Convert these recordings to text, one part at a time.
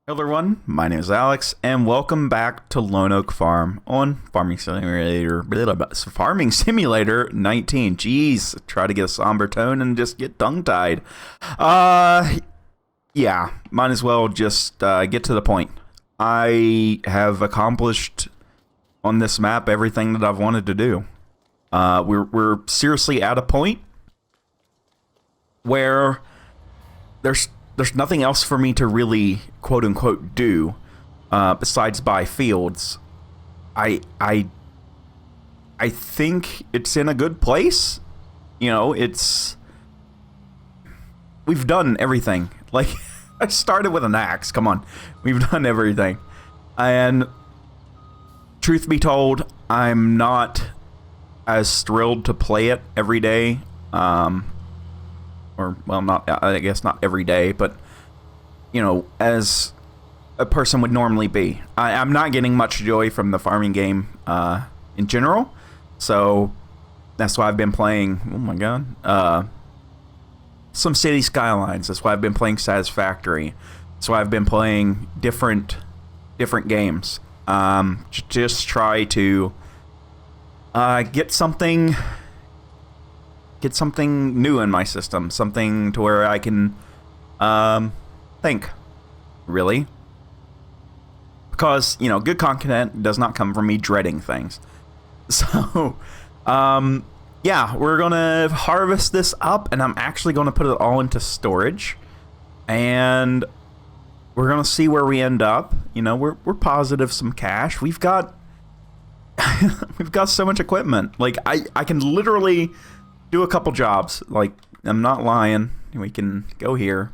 Hello everyone, my name is Alex, and welcome back to Lone Oak Farm on Farming Simulator 19. Jeez, try to get a somber tone and just get tongue-tied. Yeah, might as well just get to the point. I have accomplished on this map everything that I've wanted to do. We're seriously at a point where there's nothing else for me to really quote unquote do besides buy fields. I think it's in a good place. You know, we've done everything. Like, I started with an axe. Come on, we've done everything. And truth be told, I'm not as thrilled to play it every day. Or, well, not, I guess not every day, but, you know, as a person would normally be. I'm not getting much joy from the farming game in general, so that's why I've been playing, oh my god, some City Skylines. That's why I've been playing Satisfactory. That's why I've been playing different games. Just try to get something new in my system, something to where I can think, really. Because, you know, good content does not come from me dreading things. So, yeah, we're gonna harvest this up, and I'm actually gonna put it all into storage, and we're gonna see where we end up. You know, we're positive some cash. We've got we've got so much equipment. Like, I can literally do a couple jobs. Like, I'm not lying. We can go here.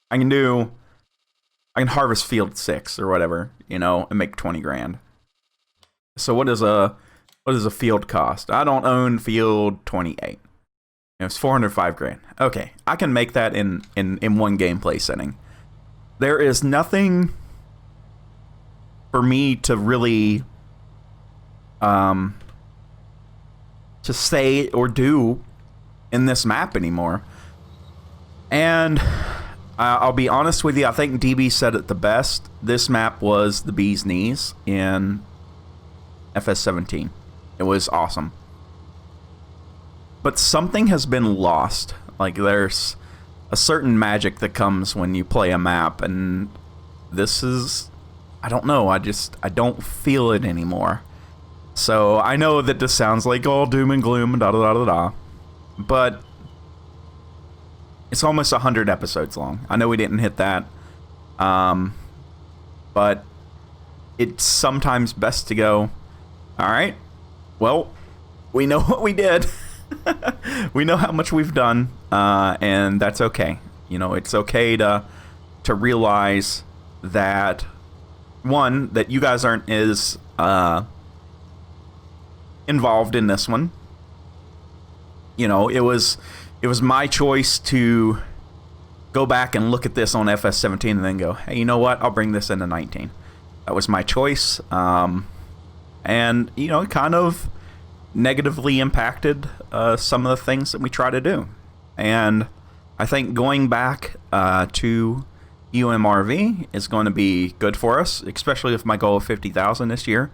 I can harvest field 6 or whatever, you know, and make 20 grand. So what does a field cost? I don't own field 28. It's 405 grand. Okay, I can make that in one gameplay setting. There is nothing for me to really to say or do in this map anymore. And I'll be honest with you, I think DB said it the best. This map was the bee's knees in FS17. It was awesome. But something has been lost. Like, there's a certain magic that comes when you play a map, and this is, I don't know, I don't feel it anymore. So I know that this sounds like all doom and gloom, da da da da da, but it's almost 100 episodes long. I know we didn't hit that, but it's sometimes best to go, all right, well, we know what we did. We know how much we've done, and that's okay. You know, it's okay to realize that, one, that you guys aren't as involved in this one. You know, it was my choice to go back and look at this on FS17 and then go, hey, you know what? I'll bring this into 19. That was my choice. And, you know, it kind of negatively impacted some of the things that we try to do. And I think going back to UMRV is going to be good for us, especially with my goal of 50,000 this year.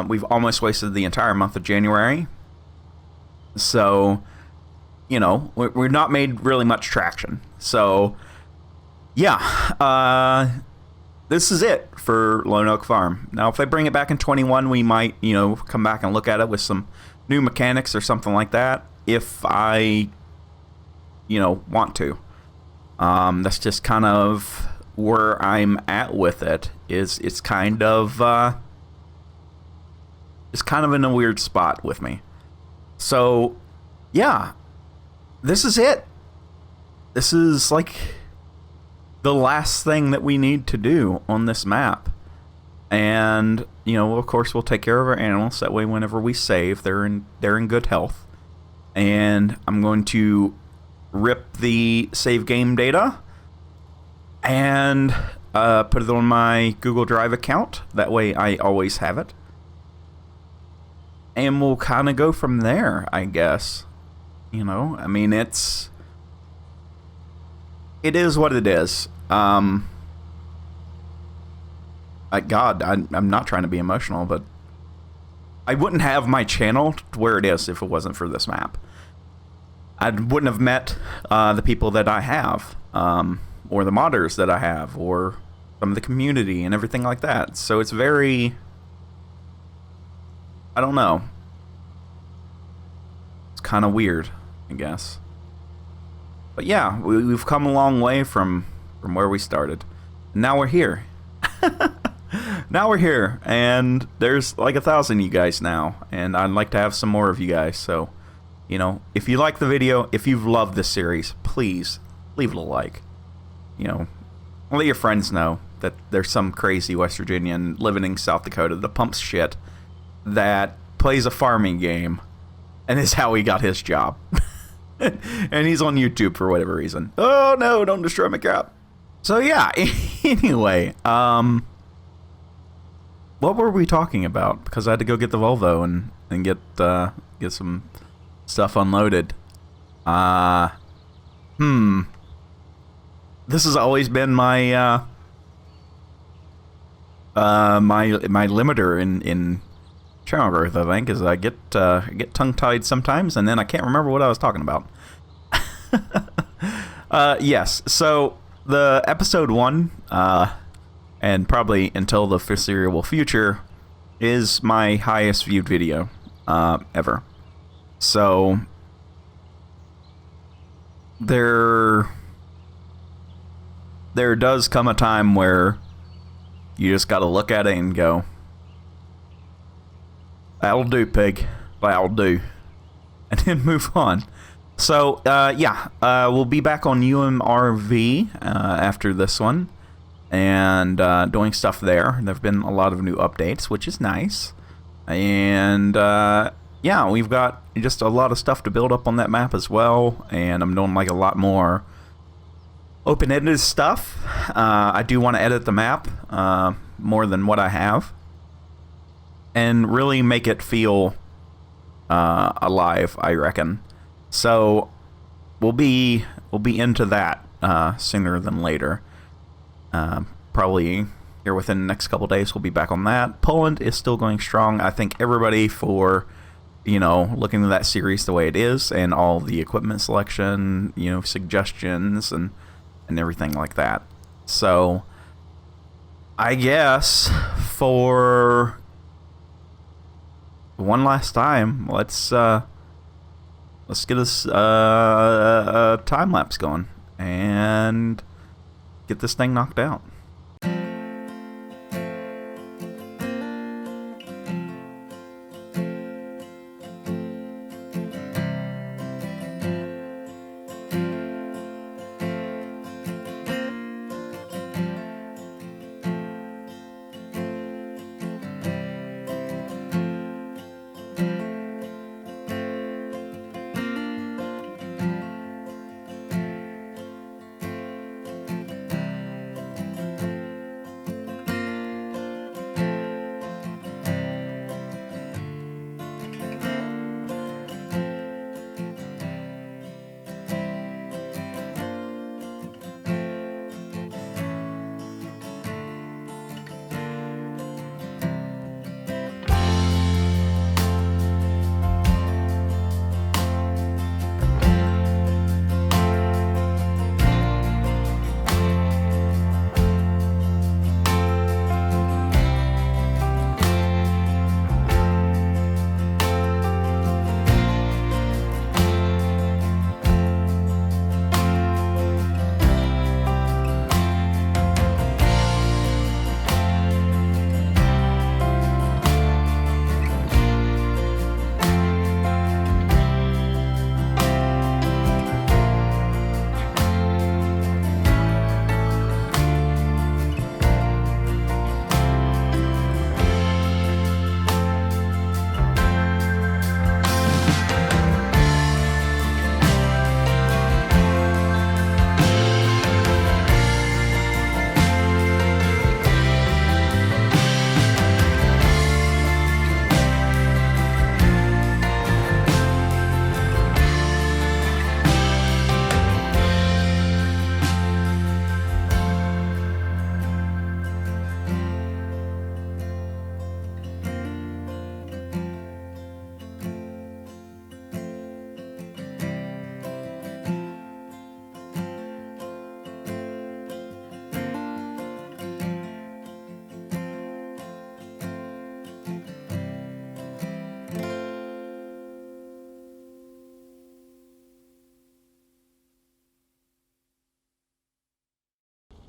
We've almost wasted the entire month of January. So, you know, we're not made really much traction. So, yeah, this is it for Lone Oak Farm. Now, if they bring it back in 21, we might, you know, come back and look at it with some new mechanics or something like that, if I, you know, want to. That's just kind of where I'm at with it. It's kind of in a weird spot with me. So, yeah, this is it. This is like the last thing that we need to do on this map. And, you know, of course, we'll take care of our animals. That way, whenever we save, they're in good health. And I'm going to rip the save game data and put it on my Google Drive account. That way, I always have it. And we'll kind of go from there, I guess. You know, I mean, it is what it is. God, I'm not trying to be emotional, but I wouldn't have my channel where it is if it wasn't for this map. I wouldn't have met the people that I have, or the modders that I have, or some of the community and everything like that. So it's very, I don't know. It's kind of weird, I guess. But yeah, we've come a long way from where we started. And now we're here. Now we're here, and there's like 1,000 of you guys now, and I'd like to have some more of you guys. So, you know, if you like the video, if you've loved this series, please leave it a like. You know, let your friends know that there's some crazy West Virginian living in South Dakota that pumps shit, that plays a farming game, and is how he got his job. And he's on YouTube for whatever reason. Oh no, don't destroy my crap. So yeah, anyway, what were we talking about? Because I had to go get the Volvo and get some stuff unloaded. This has always been my my limiter in channel growth, I think, is I get tongue-tied sometimes, and then I can't remember what I was talking about. Yes, so the episode 1, and probably until the foreseeable future, is my highest viewed video ever. So there does come a time where you just gotta look at it and go, that'll do, pig. That'll do. And then move on. So, yeah, we'll be back on UMRV after this one, and doing stuff there. There have been a lot of new updates, which is nice. And, yeah, we've got just a lot of stuff to build up on that map as well, and I'm doing, like, a lot more open-ended stuff. I do want to edit the map more than what I have, and really make it feel alive, I reckon. So we'll be into that sooner than later. Probably here within the next couple days we'll be back on that. Poland is still going strong. I thank everybody for, you know, looking at that series the way it is, and all the equipment selection, you know, suggestions and everything like that. So I guess for one last time, let's get this time lapse going and get this thing knocked out.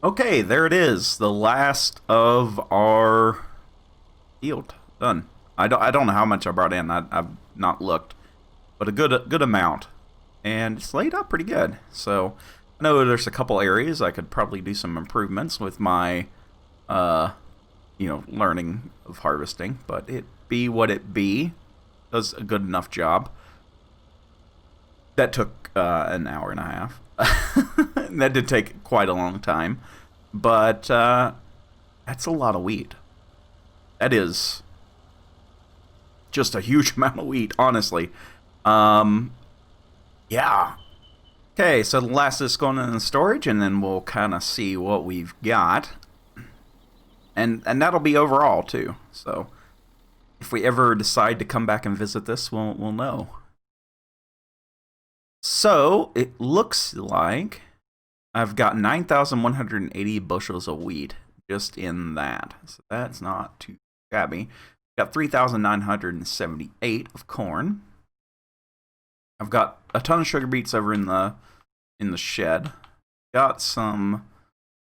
Okay, there it is. The last of our field done. I don't know how much I brought in. I've not looked, but a good amount, and it's laid out pretty good. So I know there's a couple areas I could probably do some improvements with my, learning of harvesting, but it be what it be. Does a good enough job. That took an hour and a half. That did take quite a long time, but that's a lot of wheat. That is just a huge amount of wheat, honestly. Yeah. Okay, so the last is going in the storage, and then we'll kind of see what we've got. And that'll be overall, too. So if we ever decide to come back and visit this, we'll know. So it looks like I've got 9,180 bushels of wheat just in that. So that's not too shabby. Got 3,978 of corn. I've got a ton of sugar beets over in the shed. Got some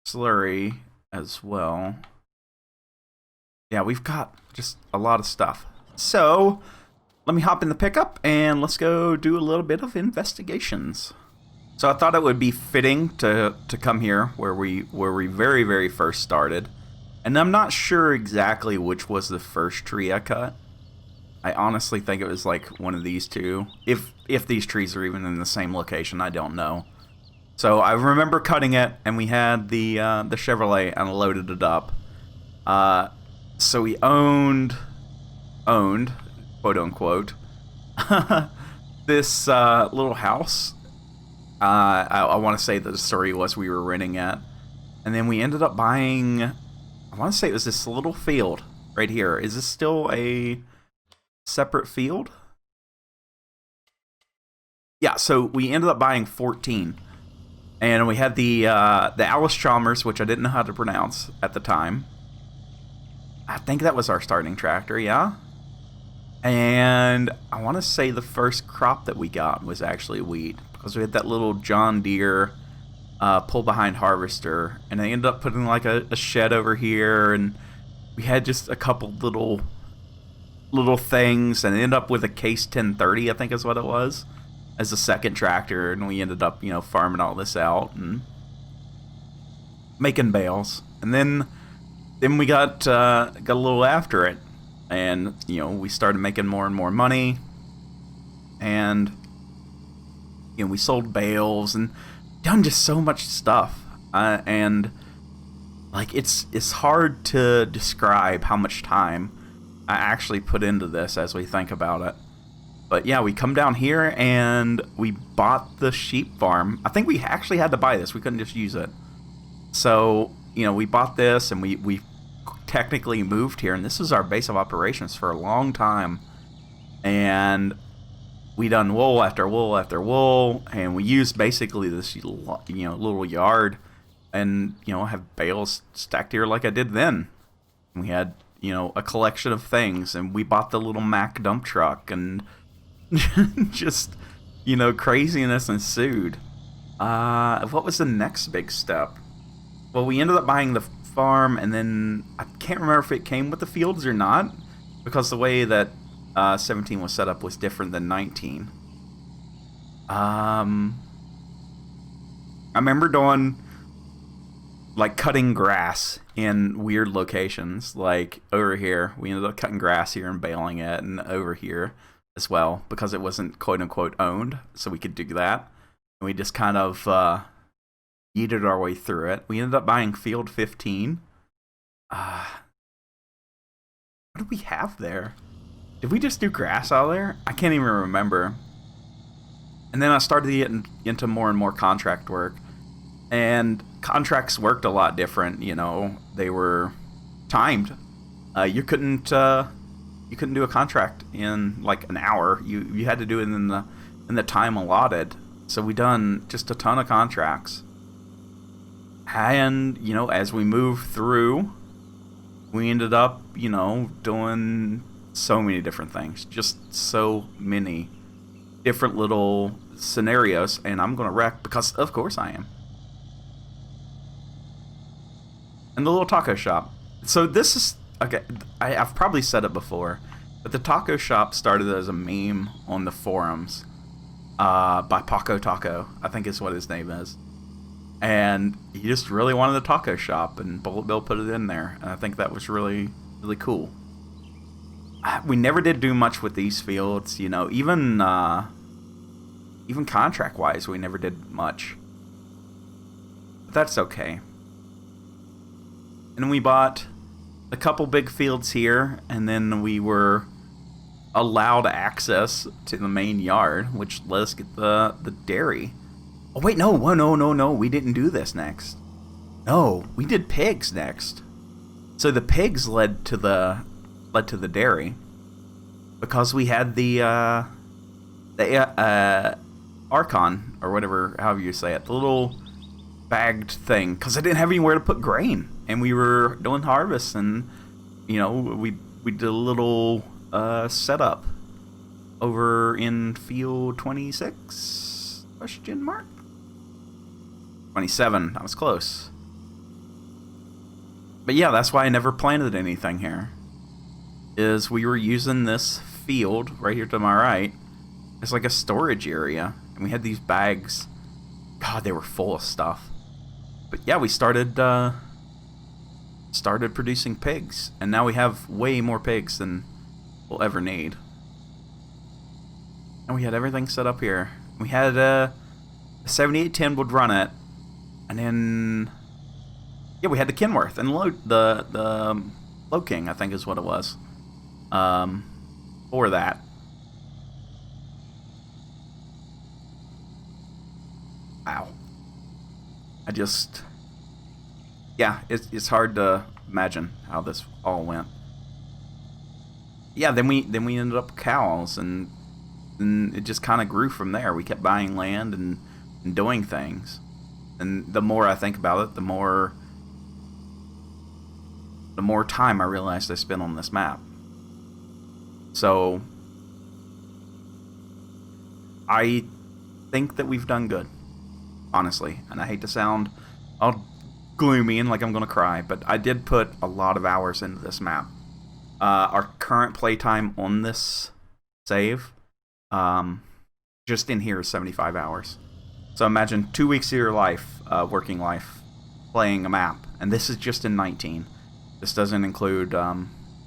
slurry as well. Yeah, we've got just a lot of stuff. So let me hop in the pickup and let's go do a little bit of investigations. So I thought it would be fitting to come here where we very, very first started. And I'm not sure exactly which was the first tree I cut. I honestly think it was like one of these two. If these trees are even in the same location, I don't know. So I remember cutting it, and we had the Chevrolet, and I loaded it up. So we owned, quote unquote, this little house. I want to say that the story was we were renting it, and then we ended up buying. I want to say it was this little field right here. Is this still a separate field? Yeah. So we ended up buying 14, and we had the Alice Chalmers, which I didn't know how to pronounce at the time. I think that was our starting tractor, yeah. And I want to say the first crop that we got was actually wheat, because we had that little John Deere pull-behind harvester, and I ended up putting like a shed over here, and we had just a couple little things, and it ended up with a Case 1030, I think is what it was, as a second tractor, and we ended up, farming all this out and making bales, and then we got a little after it, and we started making more and more money, and we sold bales and done just so much stuff, and like it's hard to describe how much time I actually put into this as we think about it. But yeah, we come down here and we bought the sheep farm. I think we actually had to buy this. We couldn't just use it. So we bought this, and we technically moved here, and this is our base of operations for a long time, and we done wool after wool after wool, and we used basically this little yard, and have bales stacked here like I did then. We had a collection of things, and we bought the little Mack dump truck, and just craziness ensued. What was the next big step? Well, we ended up buying the farm, and then I can't remember if it came with the fields or not, because the way that 17 was set up was different than 19. I remember doing like cutting grass in weird locations, like over here. We ended up cutting grass here and baling it, and over here as well, because it wasn't quote unquote owned, so we could do that. And we just kind of yeeted our way through it. We ended up buying field 15. What did we have there? Did we just do grass out there? I can't even remember. And then I started getting into more and more contract work. And contracts worked a lot different, They were timed. You couldn't do a contract in like an hour. You had to do it in the time allotted. So we done just a ton of contracts. And, as we moved through, we ended up, doing so many different things. Just so many different little scenarios. And I'm going to wreck because, of course, I am. And the little taco shop. So this is okay. I've probably said it before, but the taco shop started as a meme on the forums by Paco Taco, I think is what his name is. And he just really wanted a taco shop, and Bullet Bill put it in there, and I think that was really, really cool. We never did do much with these fields, you know, even contract-wise, we never did much. But that's okay. And we bought a couple big fields here, and then we were allowed access to the main yard, which let us get the dairy. Oh wait, no, we didn't do this next. No, we did pigs next. So the pigs led to the dairy, because we had the Archon, or whatever, however you say it, the little bagged thing, because I didn't have anywhere to put grain, and we were doing harvest, and you know, we did a little setup over in field 26 question mark 27. I was close, but yeah, that's why I never planted anything here. Is we were using this field right here to my right as like a storage area, and we had these bags. God, they were full of stuff. But yeah, we started producing pigs, and now we have way more pigs than we'll ever need. And we had everything set up here. We had a 7810 would run it, and then yeah, we had the Kenworth and the Low King, I think is what it was. For that. Wow. Yeah, it's hard to imagine how this all went. Yeah, then we ended up with cows, and it just kind of grew from there. We kept buying land and doing things, and the more I think about it, the more time I realized I spent on this map. So I think that we've done good, honestly, and I hate to sound all gloomy and like I'm gonna cry, but I did put a lot of hours into this map. Our current playtime on this save, just in here, is 75 hours. So imagine 2 weeks of your life, working life, playing a map, and this is just in 19. This doesn't include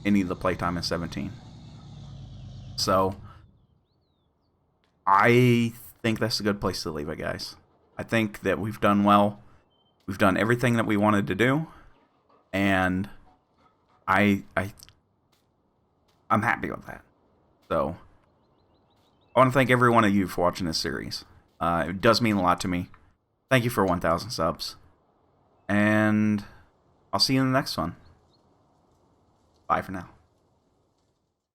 any of the playtime in 17. So I think that's a good place to leave it, guys. I think that we've done well. We've done everything that we wanted to do, and I'm happy with that. So I want to thank every one of you for watching this series. It does mean a lot to me. Thank you for 1,000 subs, and I'll see you in the next one. Bye for now.